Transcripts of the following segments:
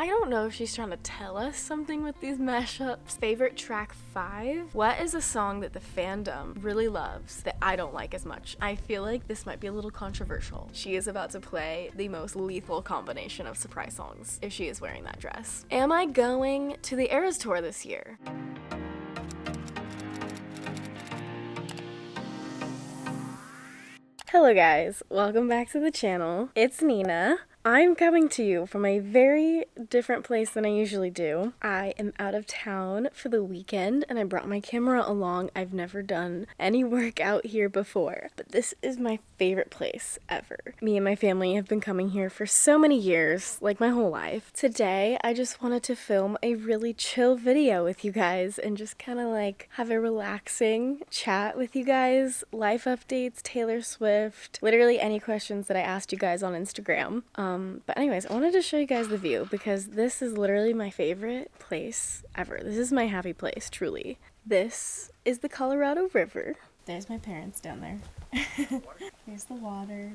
I don't know if she's trying to tell us something with these mashups. Favorite track 5? What is a song that the fandom really loves that I don't like as much? I feel like this might be a little controversial. She is about to play the most lethal combination of surprise songs if she is wearing that dress. Am I going to the Eras Tour this year? Hello guys, welcome back to the channel. It's Nena. I'm coming to you from a very different place than I usually do. I am out of town for the weekend and I brought my camera along. I've never done any work out here before, but this is my favorite place ever. Me and my family have been coming here for so many years, like my whole life. Today, I just wanted to film a really chill video with you guys and just kind of like have a relaxing chat with you guys. Life updates, Taylor Swift, literally any questions that I asked you guys on Instagram. But anyways, I wanted to show you guys the view because this is literally my favorite place ever. This is my happy place, truly. This is the Colorado River. There's my parents down there. Here's the water.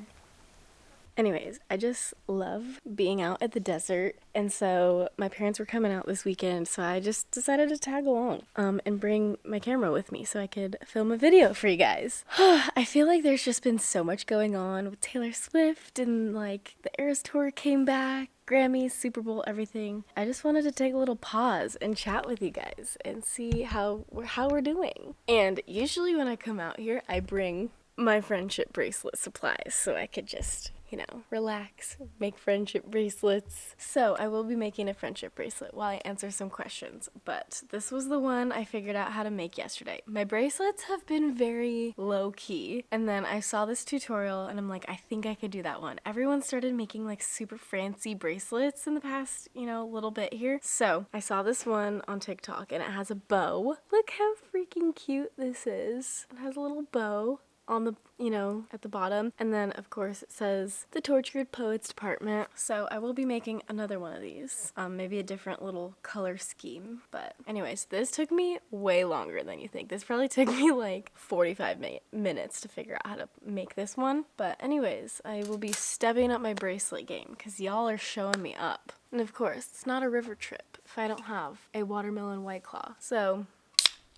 Anyways, I just love being out at the desert, and so my parents were coming out this weekend, so I just decided to tag along and bring my camera with me so I could film a video for you guys. I feel like there's just been so much going on with Taylor Swift, and like the Eras Tour came back, Grammys, Super Bowl, everything. I just wanted to take a little pause and chat with you guys and see how we're doing. And usually when I come out here, I bring my friendship bracelet supplies so I could just, you know, relax, make friendship bracelets. So I will be making a friendship bracelet while I answer some questions, but this was the one I figured out how to make yesterday. My bracelets have been very low-key, and then I saw this tutorial and I'm like, I think I could do that one. Everyone started making like super fancy bracelets in the past, you know, little bit here. So I saw this one on TikTok and it has a bow. Look how freaking cute this is. It has a little bow on the, you know, at the bottom, and then of course it says the Tortured Poets Department. So I will be making another one of these, maybe a different little color scheme. But anyways, this took me way longer than you think. This probably took me like 45 minutes to figure out how to make this one. But anyways, I will be stepping up my bracelet game because y'all are showing me up. And of course, it's not a river trip if I don't have a watermelon White Claw. So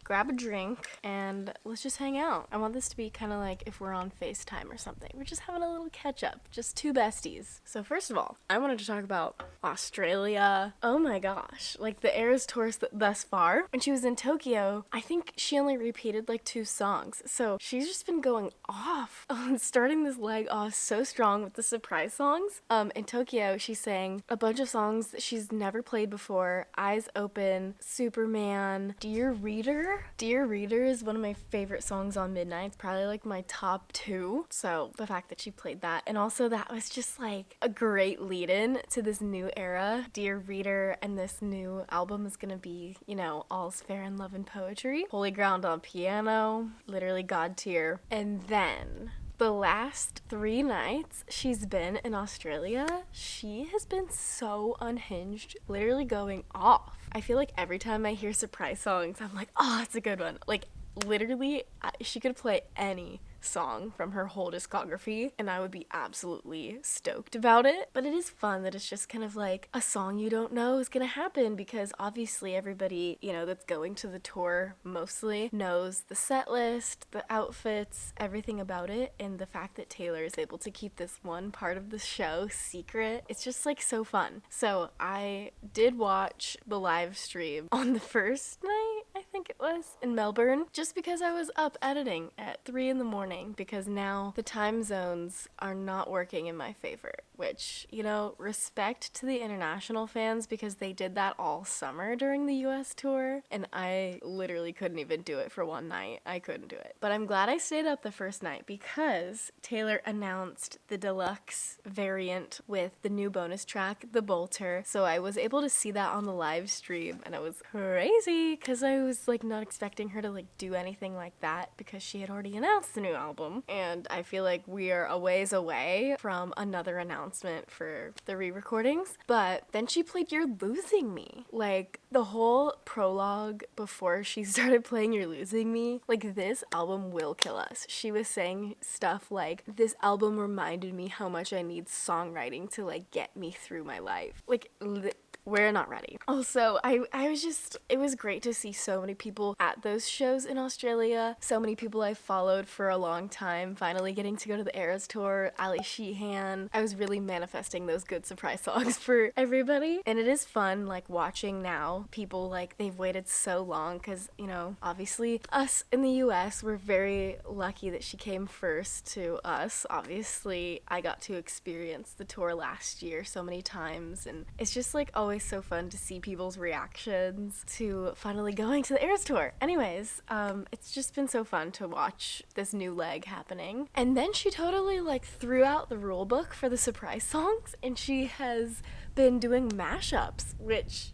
grab a drink and let's just hang out. I want this to be kind of like if we're on FaceTime or something. We're just having a little catch up, just two besties. So first of all, I wanted to talk about Australia. Oh my gosh, like the Eras Tour thus far. When she was in Tokyo, I think she only repeated like 2 songs. So she's just been going off, starting this leg off so strong with the surprise songs. In Tokyo, she sang a bunch of songs that she's never played before. Eyes Open, Superman, Dear Reader. Dear Reader is one of my favorite songs on Midnight. It's probably like my top 2. So the fact that she played that, and also that was just like a great lead-in to this new era. Dear Reader and this new album is gonna be, you know, All's Fair in Love and Poetry, Holy Ground on Piano, literally God tier. And then the last 3 nights she's been in Australia, she has been so unhinged, literally going off. I feel like every time I hear surprise songs, I'm like, oh, it's a good one. Like, literally, she could play any song from her whole discography and I would be absolutely stoked about it. But it is fun that it's just kind of like a song you don't know is gonna happen, because obviously everybody, you know, that's going to the tour mostly knows the set list, the outfits, everything about it. And the fact that Taylor is able to keep this one part of the show secret, it's just like so fun. So I did watch the live stream on the first night, I think it was, in Melbourne, just because I was up editing at 3 in the morning, because now the time zones are not working in my favor, which, you know, respect to the international fans because they did that all summer during the US tour, and I literally couldn't even do it for one night. I couldn't do it. But I'm glad I stayed up the first night because Taylor announced the deluxe variant with the new bonus track, The Bolter, so I was able to see that on the live stream, and it was crazy because I was like not expecting her to like do anything like that because she had already announced the new album, and I feel like we are a ways away from another announcement for the re-recordings. But then she played You're Losing Me, like the whole prologue before she started playing You're Losing Me, like this album will kill us. She was saying stuff like, this album reminded me how much I need songwriting to like get me through my life. Like we're not ready. Also, I was just, it was great to see so many people at those shows in Australia. So many people I followed for a long time finally getting to go to the Eras tour. Ali Sheehan. I was really manifesting those good surprise songs for everybody. And it is fun, like, watching now people, like, they've waited so long because, you know, obviously us in the US, we're very lucky that she came first to us. Obviously, I got to experience the tour last year so many times, and it's just, like, always so fun to see people's reactions to finally going to the Eras tour. Anyways, it's just been so fun to watch this new leg happening. And then she totally, like, threw out the rule book for the surprise songs, and she has been doing mashups, which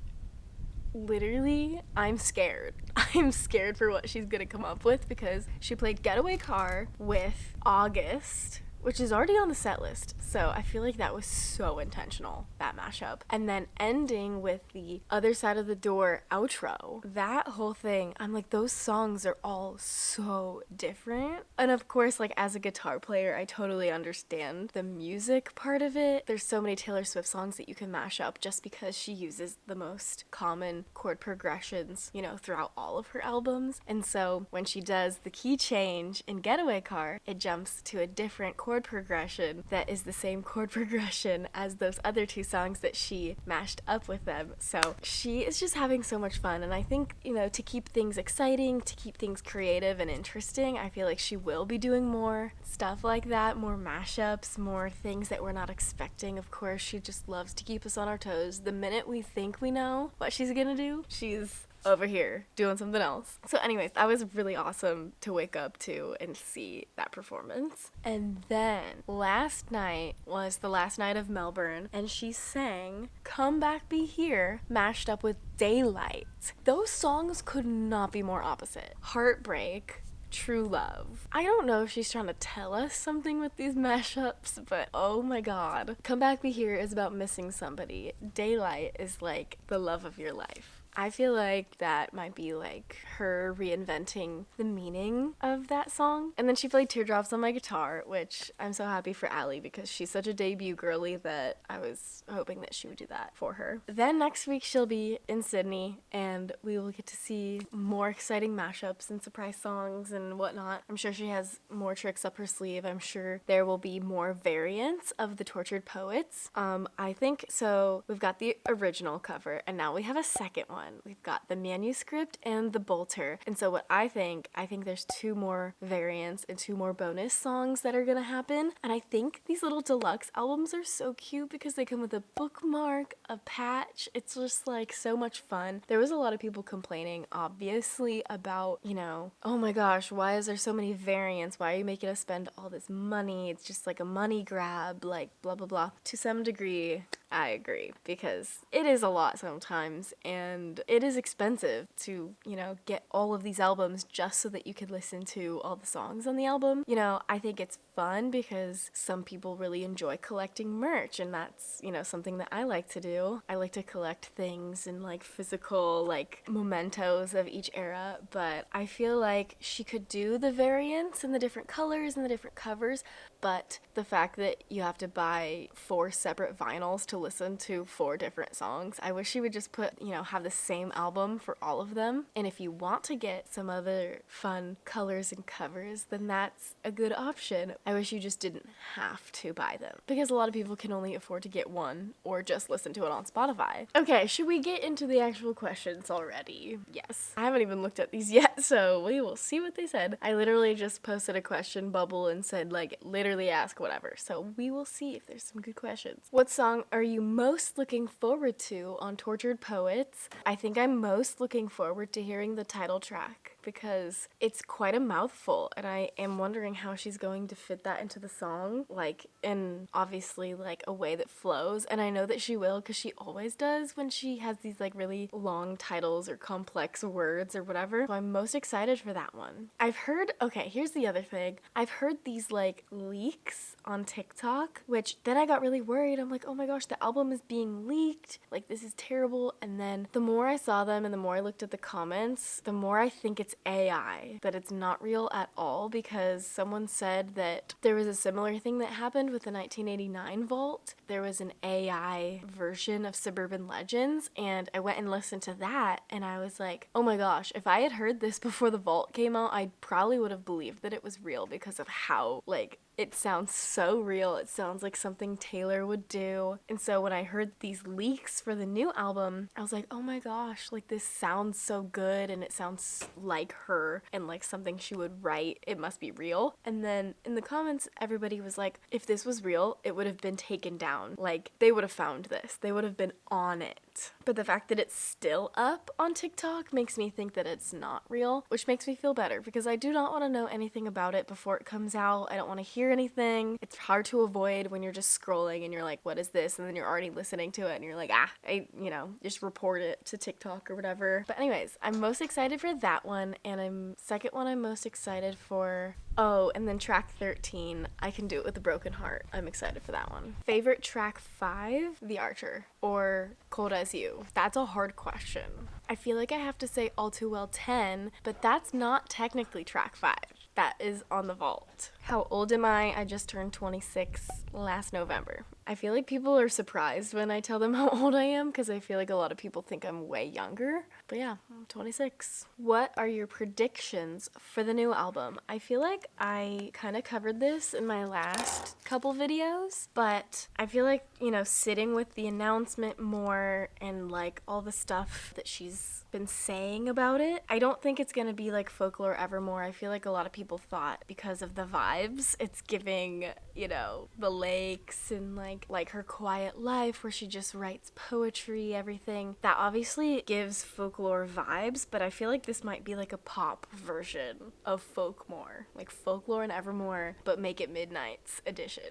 literally, I'm scared. I'm scared for what she's gonna come up with, because she played Getaway Car with August, which is already on the set list. So I feel like that was so intentional, that mashup. And then ending with the Other Side of the Door outro. That whole thing, I'm like, those songs are all so different. And of course, like, as a guitar player, I totally understand the music part of it. There's so many Taylor Swift songs that you can mash up just because she uses the most common chord progressions, you know, throughout all of her albums. And so when she does the key change in Getaway Car, it jumps to a different chord progression that is the same chord progression as those other two songs that she mashed up with them. So she is just having so much fun, and I think, you know, to keep things exciting, to keep things creative and interesting, I feel like she will be doing more stuff like that, more mashups, more things that we're not expecting. Of course, she just loves to keep us on our toes. The minute we think we know what she's gonna do, she's over here doing something else. So anyways, that was really awesome to wake up to and see that performance. And then last night was the last night of Melbourne, and she sang Come Back Be Here mashed up with Daylight. Those songs could not be more opposite. Heartbreak, True Love. I don't know if she's trying to tell us something with these mashups, but oh my god. Come Back Be Here is about missing somebody. Daylight is like the love of your life. I feel like that might be like her reinventing the meaning of that song. And then she played Teardrops on my guitar, which I'm so happy for Ali because she's such a debut girly that I was hoping that she would do that for her. Then next week she'll be in Sydney and we will get to see more exciting mashups and surprise songs and whatnot. I'm sure she has more tricks up her sleeve. I'm sure there will be more variants of the Tortured Poets. I think so. We've got the original cover and now we have a second one. We've got the manuscript and the bolter. And so what I think there's 2 more variants and 2 more bonus songs that are gonna happen. And I think these little deluxe albums are so cute because they come with a bookmark, a patch. It's just like so much fun. There was a lot of people complaining, obviously, about, you know, oh my gosh, why is there so many variants? Why are you making us spend all this money? It's just like a money grab, like blah, blah, blah. To some degree, I agree, because it is a lot sometimes, and it is expensive to, you know, get all of these albums just so that you could listen to all the songs on the album. You know, I think it's fun because some people really enjoy collecting merch, and that's, you know, something that I like to do. I like to collect things and like physical like mementos of each era, but I feel like she could do the variants and the different colors and the different covers, but the fact that you have to buy 4 separate vinyls to listen to 4 different songs, I wish she would just put, you know, have the same album for all of them. And if you want to get some other fun colors and covers, then that's a good option. I wish you just didn't have to buy them because a lot of people can only afford to get one or just listen to it on Spotify. Okay, should we get into the actual questions already? Yes. I haven't even looked at these yet, so we will see what they said. I literally just posted a question bubble and said, like, literally ask whatever. So we will see if there's some good questions. What song are you most looking forward to on Tortured Poets? I think I'm most looking forward to hearing the title track because it's quite a mouthful and I am wondering how she's going to fit that into the song, like in obviously like a way that flows, and I know that she will because she always does when she has these like really long titles or complex words or whatever. So I'm most excited for that one. I've heard, okay, here's the other thing. I've heard these like leaks on TikTok, which then I got really worried. I'm like, oh my gosh, the album is being leaked. Like, this is terrible. And then the more I saw them and the more I looked at the comments, the more I think it's it's AI, that it's not real at all, because someone said that there was a similar thing that happened with the 1989 vault. There was an AI version of Suburban Legends, and I went and listened to that, and I was like, oh my gosh, if I had heard this before the vault came out, I probably would have believed that it was real because of how, like, it sounds so real. It sounds like something Taylor would do. And so when I heard these leaks for the new album, I was like, oh my gosh, like this sounds so good and it sounds like her and like something she would write. It must be real. And then in the comments, everybody was like, if this was real, it would have been taken down. Like they would have found this. They would have been on it. But the fact that it's still up on TikTok makes me think that it's not real, which makes me feel better because I do not want to know anything about it before it comes out. I don't want to hear anything. It's hard to avoid when you're just scrolling and you're like, what is this? And then you're already listening to it and you're like, just report it to TikTok or whatever. But anyways, I'm most excited for that one, and I'm most excited for, and then track 13, I Can Do It With a Broken Heart. I'm excited for that one. Favorite track 5, The Archer or Cold As You? That's a hard question. I feel like I have to say All Too Well 10, but that's not technically track 5. That is on the vault. How old am I? I just turned 26 last November. I feel like people are surprised when I tell them how old I am because I feel like a lot of people think I'm way younger. But yeah, I'm 26. What are your predictions for the new album? I feel like I kind of covered this in my last couple videos, but I feel like, sitting with the announcement more and like all the stuff that she's been saying about it, I don't think it's gonna be like Folklore Evermore. I feel like a lot of people thought because of the vibes, it's giving, the lakes and like her quiet life where she just writes poetry, everything. That obviously gives Folklore vibes, but I feel like this might be like a pop version of Folklore, like Folklore and Evermore, but make it Midnight's edition.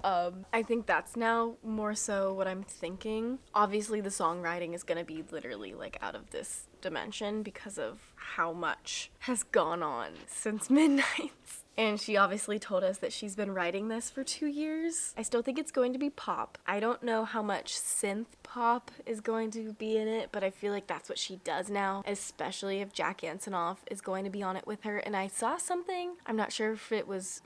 I think that's now more so what I'm thinking. Obviously the songwriting is gonna be literally like out of this dimension because of how much has gone on since Midnight's. And she obviously told us that she's been writing this for 2 years. I still think it's going to be pop. I don't know how much synth pop is going to be in it, but I feel like that's what she does now, especially if Jack Antonoff is going to be on it with her. And I saw something, I'm not sure if it was,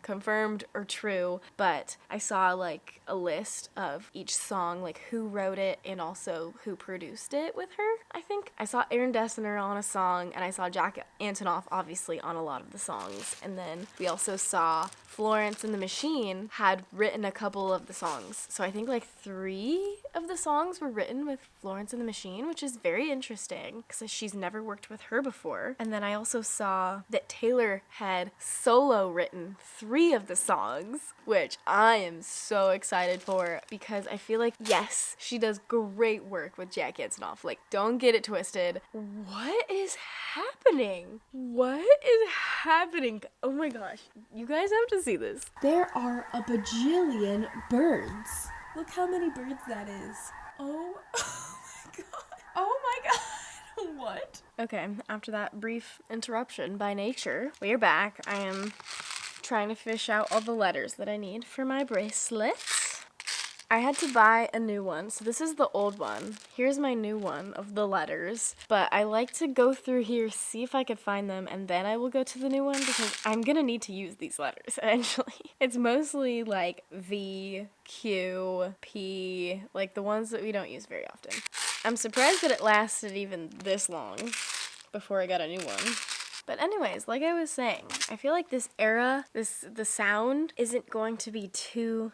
confirmed or true, but I saw like a list of each song, like who wrote it and also who produced it with her. I think I saw Aaron Dessner on a song, and I saw Jack Antonoff obviously on a lot of the songs, and then we also saw Florence and the Machine had written a couple of the songs. So I think like 3 of the songs were written with Florence and the Machine, which is very interesting because she's never worked with her before. And then I also saw that Taylor had solo written 3 of the songs, which I am so excited for because I feel like, yes, she does great work with Jack Antonoff. Like, don't get it twisted. What is happening? What is happening? Oh my gosh. You guys have to see this. There are a bajillion birds. Look how many birds that is. Oh my god. Oh my god. What? Okay, after that brief interruption by nature, we are back. I am trying to fish out all the letters that I need for my bracelets. I had to buy a new one, so this is the old one. Here's my new one of the letters, but I like to go through here, see if I could find them, and then I will go to the new one because I'm gonna need to use these letters eventually. It's mostly like V, Q, P, like the ones that we don't use very often. I'm surprised that it lasted even this long before I got a new one. But anyways, like I was saying, I feel like this era, the sound isn't going to be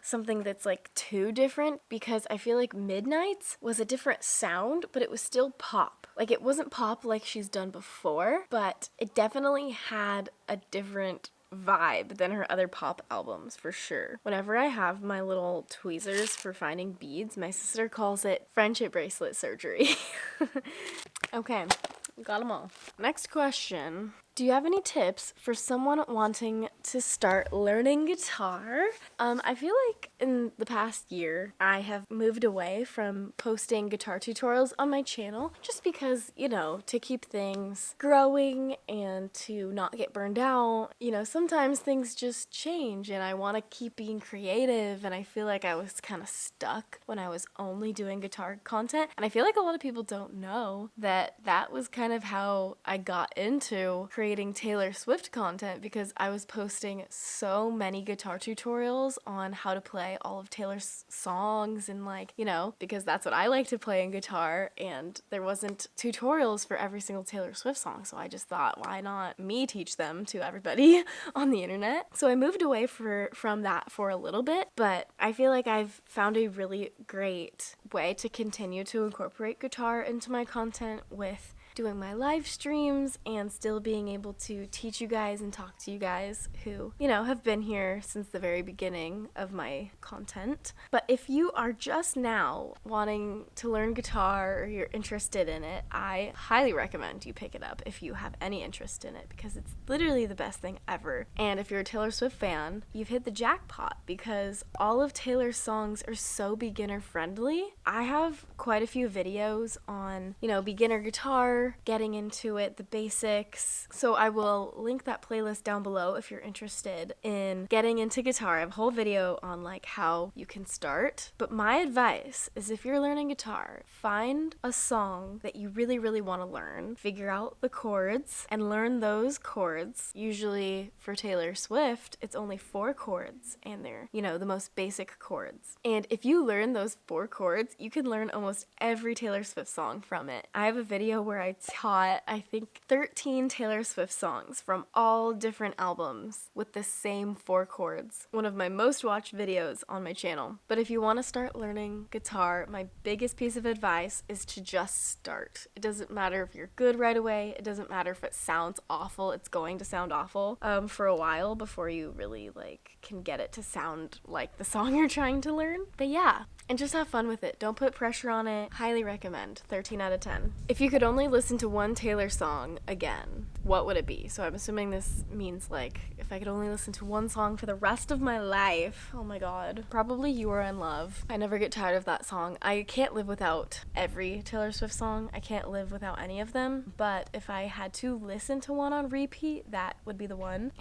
something that's like too different, because I feel like Midnight's was a different sound, but it was still pop. Like it wasn't pop like she's done before, but it definitely had a different vibe than her other pop albums for sure. Whenever I have my little tweezers for finding beads, my sister calls it friendship bracelet surgery. Okay. Got them all. Next question. Do you have any tips for someone wanting to start learning guitar? I feel like in the past year, I have moved away from posting guitar tutorials on my channel just because, to keep things growing and to not get burned out. Sometimes things just change and I want to keep being creative, and I feel like I was kind of stuck when I was only doing guitar content. And I feel like a lot of people don't know that that was kind of how I got into creating Taylor Swift content, because I was posting so many guitar tutorials on how to play all of Taylor's songs, and because that's what I like to play in guitar, and there wasn't tutorials for every single Taylor Swift song, so I just thought, why not me teach them to everybody on the internet? So I moved away from that for a little bit, but I feel like I've found a really great way to continue to incorporate guitar into my content with doing my live streams and still being able to teach you guys and talk to you guys who, have been here since the very beginning of my content. But if you are just now wanting to learn guitar or you're interested in it, I highly recommend you pick it up if you have any interest in it, because it's literally the best thing ever. And if you're a Taylor Swift fan, you've hit the jackpot, because all of Taylor's songs are so beginner friendly. I have quite a few videos on, beginner guitar, getting into it, the basics. So I will link that playlist down below if you're interested in getting into guitar. I have a whole video on how you can start. But my advice is, if you're learning guitar, find a song that you really, really want to learn, figure out the chords and learn those chords. Usually for Taylor Swift, it's only 4 chords, and they're, the most basic chords. And if you learn those 4 chords, you can learn almost every Taylor Swift song from it. I have a video where I taught, I think, 13 Taylor Swift songs from all different albums with the same 4 chords. One of my most watched videos on my channel. But if you want to start learning guitar, my biggest piece of advice is to just start. It doesn't matter if you're good right away. It doesn't matter if it sounds awful. It's going to sound awful for a while before you really can get it to sound like the song you're trying to learn. But yeah, and just have fun with it. Don't put pressure on it. Highly recommend. 13 out of 10. If you could only listen to one Taylor song again, what would it be? So I'm assuming this means if I could only listen to one song for the rest of my life. Oh my god. Probably You Are in Love. I never get tired of that song. I can't live without every Taylor Swift song. I can't live without any of them. But if I had to listen to one on repeat, that would be the one.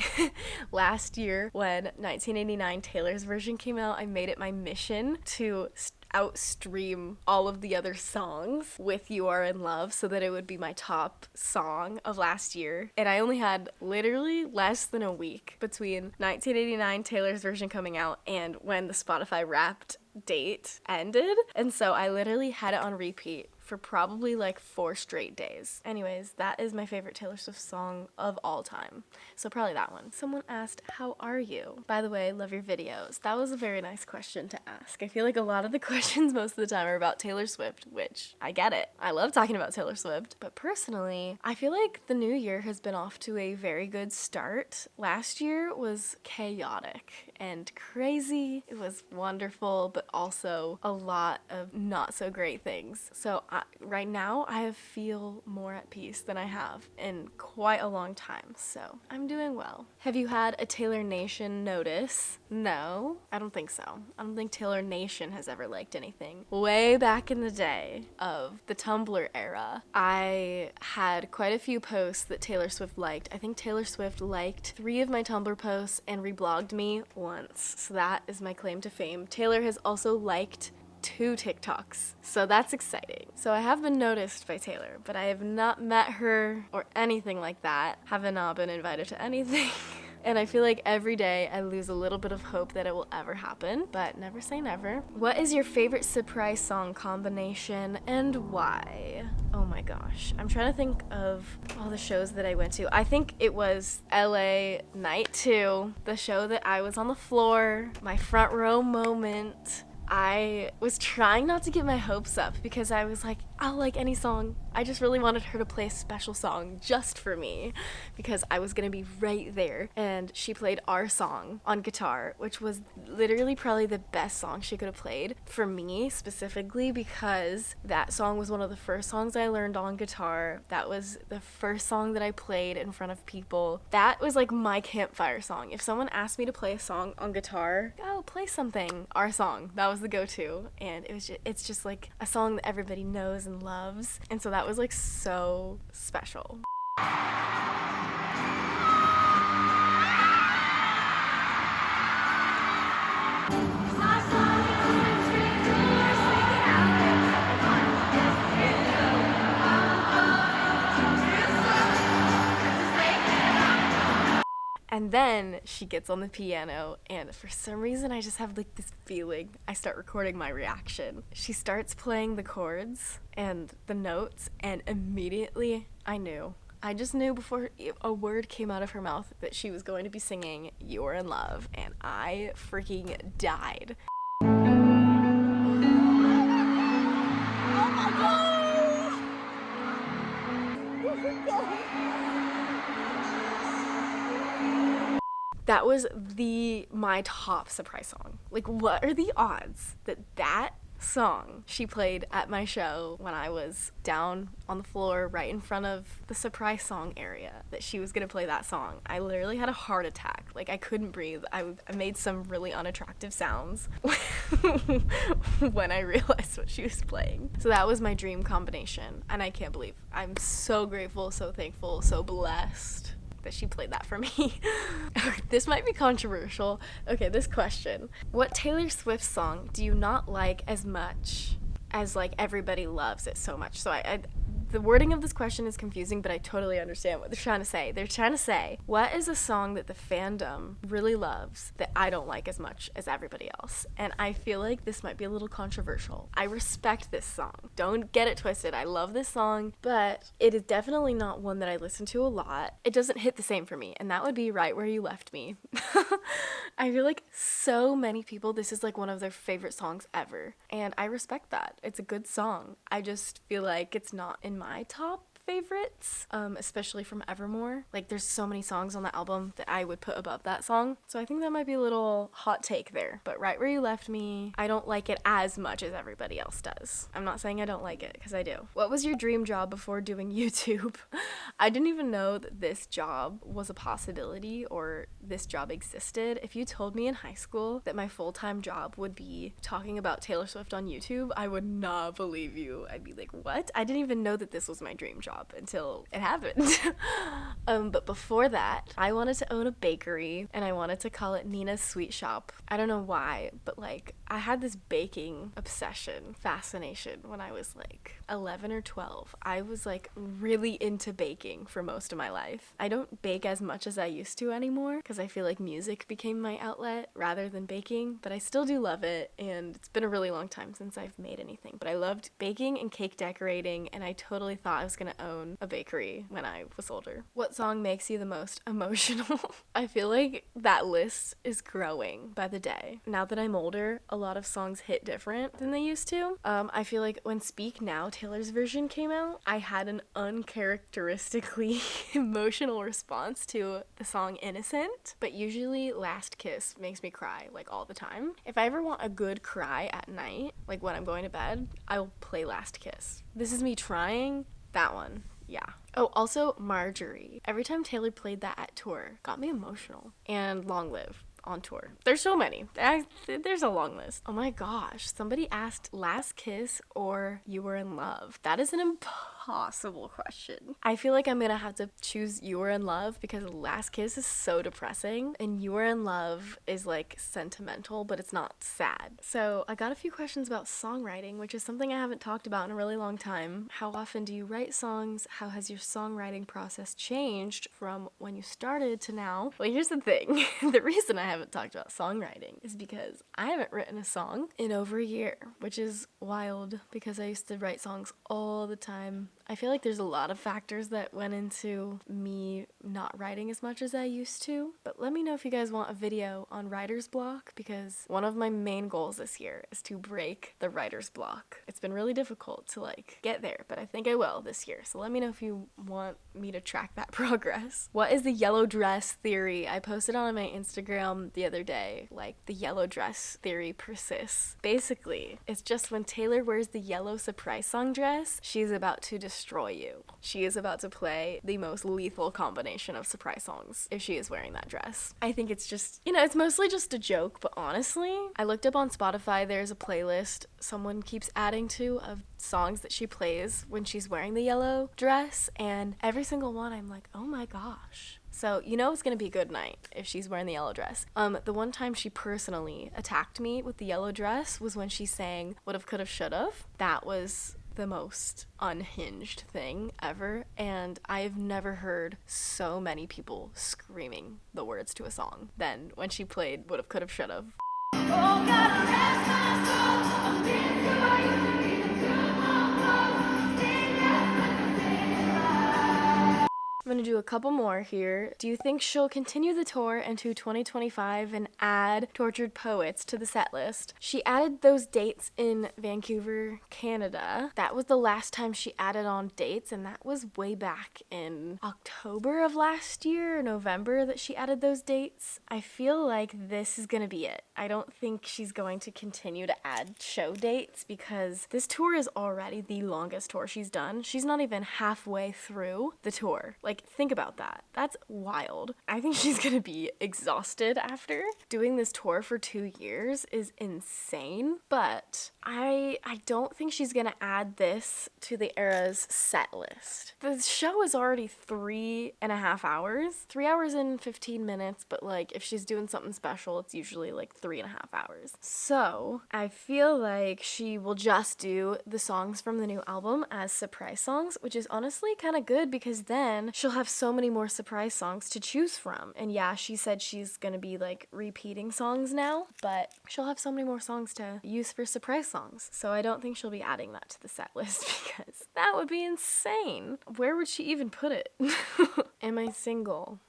Last year, when 1989 Taylor's version came out, I made it my mission to outstream all of the other songs with You Are in Love so that it would be my top song of last year. And I only had literally less than a week between 1989 Taylor's version coming out and when the Spotify Wrapped date ended. And so I literally had it on repeat for probably 4 straight days. Anyways, that is my favorite Taylor Swift song of all time. So probably that one. Someone asked, how are you? By the way, love your videos. That was a very nice question to ask. I feel like a lot of the questions most of the time are about Taylor Swift, which I get it. I love talking about Taylor Swift. But personally, I feel like the new year has been off to a very good start. Last year was chaotic and crazy. It was wonderful, but also a lot of not so great things. So right now, I feel more at peace than I have in quite a long time, so I'm doing well. Have you had a Taylor Nation notice? No, I don't think so. I don't think Taylor Nation has ever liked anything. Way back in the day of the Tumblr era, I had quite a few posts that Taylor Swift liked. I think Taylor Swift liked 3 of my Tumblr posts and reblogged me once, so that is my claim to fame. Taylor has also liked 2 TikToks, so that's exciting. So I have been noticed by Taylor, but I have not met her or anything like that. Have not been invited to anything. And I feel like every day I lose a little bit of hope that it will ever happen, but never say never. What is your favorite surprise song combination and why? Oh my gosh. I'm trying to think of all the shows that I went to. I think it was LA Night 2, the show that I was on the floor, my front row moment. I was trying not to get my hopes up because I was like, I'll like any song. I just really wanted her to play a special song just for me because I was gonna be right there. And she played our song on guitar, which was literally probably the best song she could have played for me specifically because that song was one of the first songs I learned on guitar. That was the first song that I played in front of people. That was like my campfire song. If someone asked me to play a song on guitar, oh, play something. Our song. That was the go-to. And it's just like a song that everybody knows and loves, and so that was like so special. And then she gets on the piano, and for some reason I just have like this feeling. I start recording my reaction. She starts playing the chords and the notes, and immediately I just knew before a word came out of her mouth that she was going to be singing You're in Love, and I freaking died. Oh my god! Oh my god! That was my top surprise song. Like, what are the odds that song she played at my show when I was down on the floor right in front of the surprise song area, that she was gonna play that song? I literally had a heart attack. Like, I couldn't breathe. I made some really unattractive sounds when I realized what she was playing. So that was my dream combination, and I can't believe. I'm so grateful, so thankful, so blessed that she played that for me. This might be controversial. Okay, this question. What Taylor Swift song do you not like as much as like everybody loves it so much? So the wording of this question is confusing, but I totally understand what they're trying to say. They're trying to say, what is a song that the fandom really loves that I don't like as much as everybody else? And I feel like this might be a little controversial. I respect this song. Don't get it twisted. I love this song, but it is definitely not one that I listen to a lot. It doesn't hit the same for me, and that would be Right Where You Left Me. I feel like so many people, this is like one of their favorite songs ever, and I respect that. It's a good song. I just feel like it's not in my top favorites, especially from Evermore. Like, there's so many songs on the album that I would put above that song, so I think that might be a little hot take there. But Right Where You Left Me, I don't like it as much as everybody else does. I'm not saying I don't like it, because I do. What was your dream job before doing YouTube? I didn't even know that this job was a possibility or this job existed. If you told me in high school that my full-time job would be talking about Taylor Swift on YouTube, I would not believe you. I'd be like, what? I didn't even know that this was my dream job until it happened. But before that, I wanted to own a bakery, and I wanted to call it Nena's Sweet Shop. I don't know why, but like, I had this baking fascination when I was like 11 or 12. I was like really into baking for most of my life. I don't bake as much as I used to anymore because I feel like music became my outlet rather than baking, but I still do love it, and it's been a really long time since I've made anything. But I loved baking and cake decorating, and I totally thought I was gonna own a bakery when I was older. What song makes you the most emotional? I feel like that list is growing by the day. Now that I'm older, a lot of songs hit different than they used to. I feel like when Speak Now, Taylor's version came out, I had an uncharacteristically emotional response to the song Innocent, but usually Last Kiss makes me cry like all the time. If I ever want a good cry at night, like when I'm going to bed, I'll play Last Kiss. This is me trying. That one. Yeah. Oh, also Marjorie. Every time Taylor played that at tour, got me emotional. And Long Live on tour. There's so many. There's a long list. Oh my gosh. Somebody asked Last Kiss or You Were in Love. That is an impossible question. I feel like I'm gonna have to choose You Were in Love because Last Kiss is so depressing and You Were in Love is like sentimental, but it's not sad. So I got a few questions about songwriting, which is something I haven't talked about in a really long time. How often do you write songs? How has your songwriting process changed from when you started to now? Well, here's the thing. The reason I haven't talked about songwriting is because I haven't written a song in over a year, which is wild because I used to write songs all the time. I feel like there's a lot of factors that went into me not writing as much as I used to, but let me know if you guys want a video on writer's block, because one of my main goals this year is to break the writer's block. It's been really difficult to like get there, but I think I will this year, so let me know if you want me to track that progress. What is the yellow dress theory? I posted on my Instagram the other day, like, the yellow dress theory persists. Basically, it's just when Taylor wears the yellow surprise song dress, she's about to destroy you. She is about to play the most lethal combination of surprise songs if she is wearing that dress. I think it's just, you know, it's mostly just a joke, but honestly, I looked up on Spotify, there's a playlist someone keeps adding to of songs that she plays when she's wearing the yellow dress, and every single one I'm like, oh my gosh. So you know it's gonna be a good night if she's wearing the yellow dress. The one time she personally attacked me with the yellow dress was when she sang Would've, Could've, Should've. That was the most unhinged thing ever, and I've never heard so many people screaming the words to a song than when she played Would've, Could've, Should've. Oh, God, rest my soul. I'm being who I used to be. I'm gonna do a couple more here. Do you think she'll continue the tour into 2025 and add Tortured Poets to the set list? She added those dates in Vancouver, Canada. That was the last time she added on dates, and that was way back in October of last year, November, that she added those dates. I feel like this is gonna be it. I don't think she's going to continue to add show dates because this tour is already the longest tour she's done. She's not even halfway through the tour. Like, think about that. That's wild. I think she's gonna be exhausted after. Doing this tour for 2 years is insane, but I don't think she's gonna add this to the Era's set list. The show is already 3.5 hours. 3 hours and 15 minutes, but like if she's doing something special, it's usually like 3.5 hours. So I feel like she will just do the songs from the new album as surprise songs, which is honestly kind of good because then she'll have so many more surprise songs to choose from. And yeah, she said she's gonna be like repeating songs now, but she'll have so many more songs to use for surprise songs. So I don't think she'll be adding that to the set list because that would be insane. Where would she even put it? Am I single?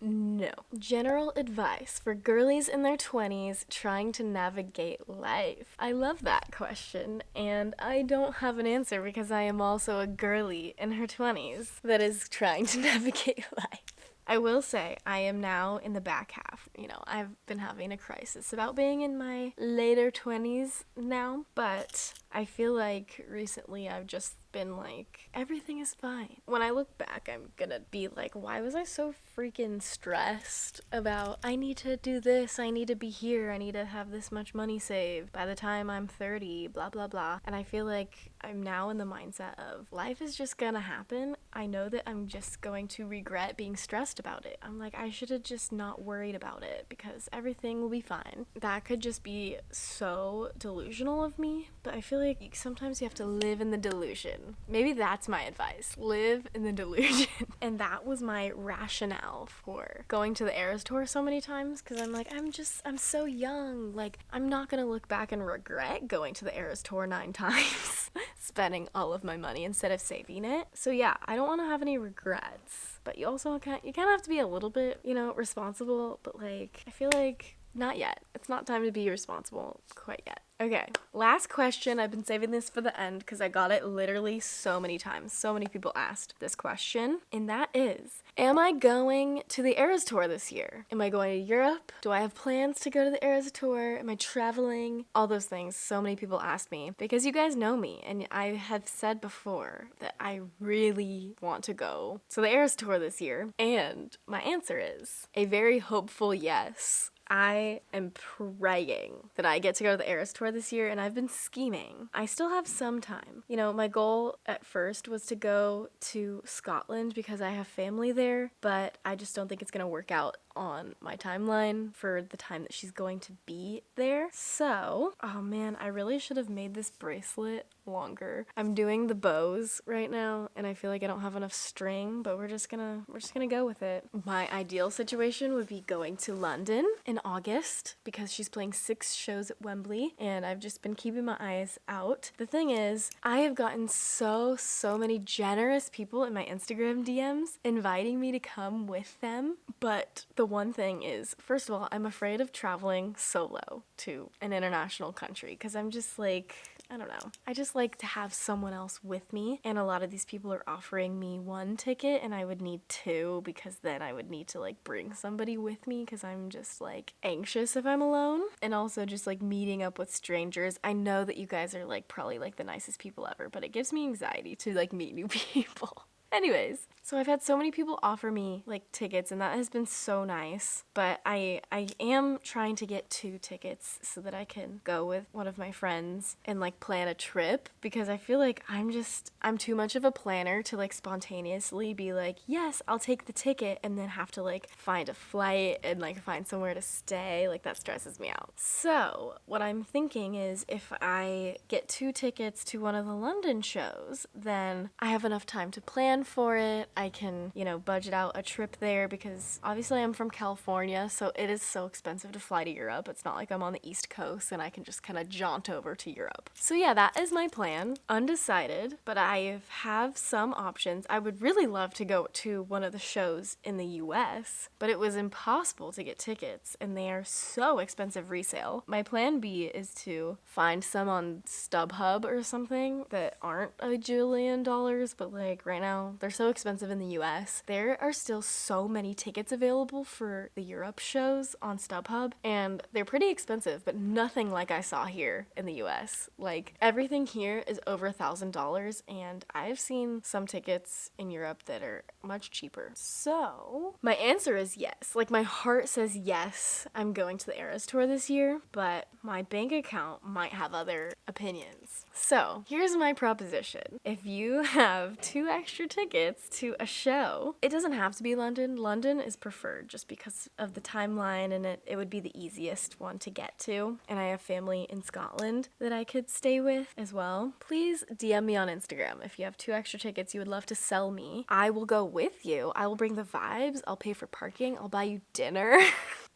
No. General advice for girlies in their 20s trying to navigate life. I love that question, and I don't have an answer because I am also a girly in her 20s that is trying to navigate life. I will say, I am now in the back half. You know, I've been having a crisis about being in my later 20s now, but I feel like recently I've just been like, everything is fine. When I look back, I'm gonna be like, why was I so freaking stressed about, I need to do this, I need to be here, I need to have this much money saved by the time I'm 30, blah, blah, blah. And I feel like I'm now in the mindset of, life is just gonna happen. I know that I'm just going to regret being stressed about it. I'm like, I should have just not worried about it because everything will be fine. That could just be so delusional of me, but I feel like sometimes you have to live in the delusion. Maybe that's my advice. Live in the delusion. And that was my rationale for going to the Eras tour so many times, because I'm like, I'm so young. Like, I'm not gonna look back and regret going to the Eras tour 9 times, spending all of my money instead of saving it. So yeah, I don't want to have any regrets, but you also kind of have to be a little bit, you know, responsible, but like, I feel like not yet. It's not time to be responsible quite yet. Okay, last question. I've been saving this for the end because I got it literally so many times. So many people asked this question, and that is, am I going to the Eras tour this year? Am I going to Europe? Do I have plans to go to the Eras tour? Am I traveling? All those things. So many people asked me because you guys know me, and I have said before that I really want to go to the Eras tour this year, and my answer is a very hopeful yes. I am praying that I get to go to the Eras tour this year, and I've been scheming. I still have some time. You know, my goal at first was to go to Scotland because I have family there, but I just don't think it's gonna work out on my timeline for the time that she's going to be there. So, oh man, I really should have made this bracelet longer. I'm doing the bows right now and I feel like I don't have enough string, but we're just gonna go with it. My ideal situation would be going to London in August because she's playing 6 shows at Wembley and I've just been keeping my eyes out. The thing is, I have gotten so many generous people in my Instagram DMs inviting me to come with them, but the one thing is, first of all, I'm afraid of traveling solo to an international country because I'm just like, I don't know. I just like to have someone else with me, and a lot of these people are offering me 1 ticket and I would need 2 because then I would need to like bring somebody with me because I'm just like anxious if I'm alone. And also just like meeting up with strangers. I know that you guys are like probably like the nicest people ever, but it gives me anxiety to like meet new people. Anyways, so I've had so many people offer me like tickets and that has been so nice, but I am trying to get 2 tickets so that I can go with one of my friends and like plan a trip because I feel like I'm too much of a planner to like spontaneously be like, yes, I'll take the ticket and then have to like find a flight and like find somewhere to stay. Like that stresses me out. So what I'm thinking is if I get 2 tickets to one of the London shows, then I have enough time to plan for it. I can, budget out a trip there because obviously I'm from California, so it is so expensive to fly to Europe. It's not like I'm on the East Coast and I can just kind of jaunt over to Europe. So yeah, that is my plan. Undecided, but I have some options. I would really love to go to one of the shows in the US, but it was impossible to get tickets and they are so expensive resale. My plan B is to find some on StubHub or something that aren't $1 jillion, but like right now they're so expensive in the US. There are still so many tickets available for the Europe shows on StubHub, and they're pretty expensive, but nothing like I saw here in the US. Like, everything here is over $1,000, and I've seen some tickets in Europe that are much cheaper. So, my answer is yes. Like, my heart says yes, I'm going to the Eras Tour this year, but my bank account might have other opinions. So, here's my proposition. If you have 2 extra tickets to a show, it doesn't have to be London. London is preferred just because of the timeline and it would be the easiest one to get to. And I have family in Scotland that I could stay with as well. Please DM me on Instagram if you have 2 extra tickets you would love to sell me. I will go with you. I will bring the vibes. I'll pay for parking. I'll buy you dinner.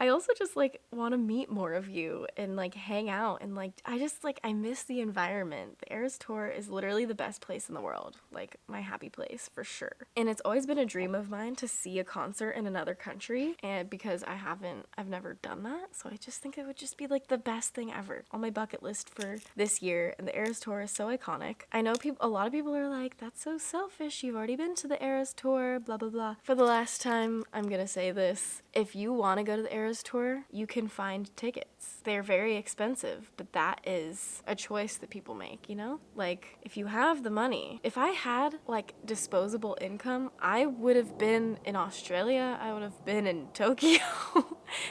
I also just like want to meet more of you and like hang out and like I miss the environment. The Eras Tour is literally the best place in the world, like my happy place for sure. And it's always been a dream of mine to see a concert in another country, and because I've never done that, so I just think it would just be like the best thing ever on my bucket list for this year. And the Eras Tour is so iconic. I know a lot of people are like, that's so selfish, you've already been to the Eras Tour, blah blah blah. For the last time, I'm gonna say this: if you want to go to the Eras Tour, you can find tickets. They're very expensive, but that is a choice that people make, Like, if you have the money. If I had, like, disposable income, I would have been in Australia, I would have been in Tokyo,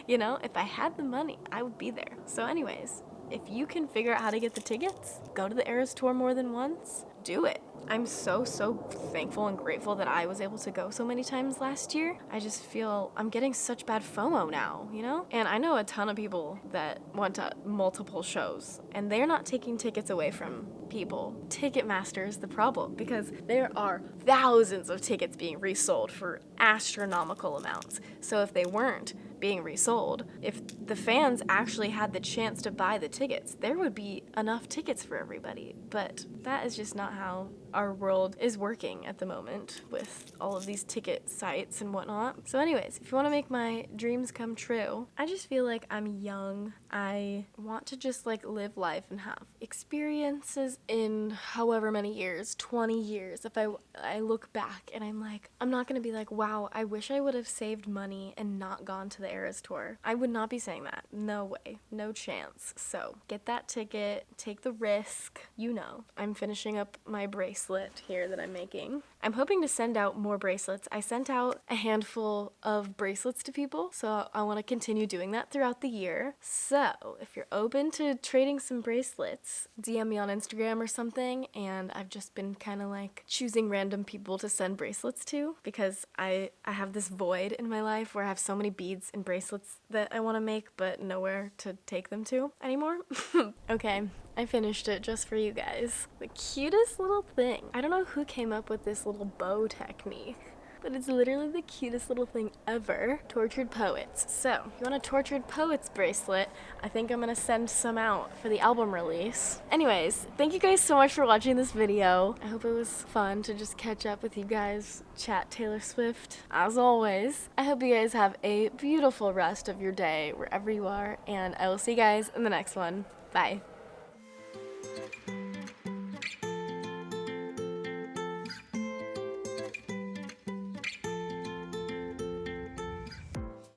If I had the money, I would be there. So anyways, if you can figure out how to get the tickets, go to the Eras Tour more than once, do it. I'm so thankful and grateful that I was able to go so many times last year. I just feel I'm getting such bad FOMO now, And I know a ton of people that went to multiple shows, and they're not taking tickets away from people. Ticketmaster is the problem because there are thousands of tickets being resold for astronomical amounts. So if they weren't being resold, if the fans actually had the chance to buy the tickets, there would be enough tickets for everybody. But that is just not how our world is working at the moment with all of these ticket sites and whatnot. So anyways, if you want to make my dreams come true, I just feel like I'm young. I want to just like live life and have experiences in however many years, 20 years. If I look back and I'm like, I'm not going to be like, wow, I wish I would have saved money and not gone to the Eras Tour. I would not be saying that. No way. No chance. So get that ticket, take the risk. I'm finishing up my bracelet bracelet here that I'm making. I'm hoping to send out more bracelets. I sent out a handful of bracelets to people, so I want to continue doing that throughout the year. So if you're open to trading some bracelets, DM me on Instagram or something, and I've just been kind of like choosing random people to send bracelets to because I have this void in my life where I have so many beads and bracelets that I want to make but nowhere to take them to anymore. Okay, I finished it just for you guys. The cutest little thing. I don't know who came up with this little bow technique, but it's literally the cutest little thing ever. Tortured Poets. So, if you want a Tortured Poets bracelet, I think I'm gonna send some out for the album release. Anyways, thank you guys so much for watching this video. I hope it was fun to just catch up with you guys, chat Taylor Swift. As always, I hope you guys have a beautiful rest of your day wherever you are, and I will see you guys in the next one. Bye.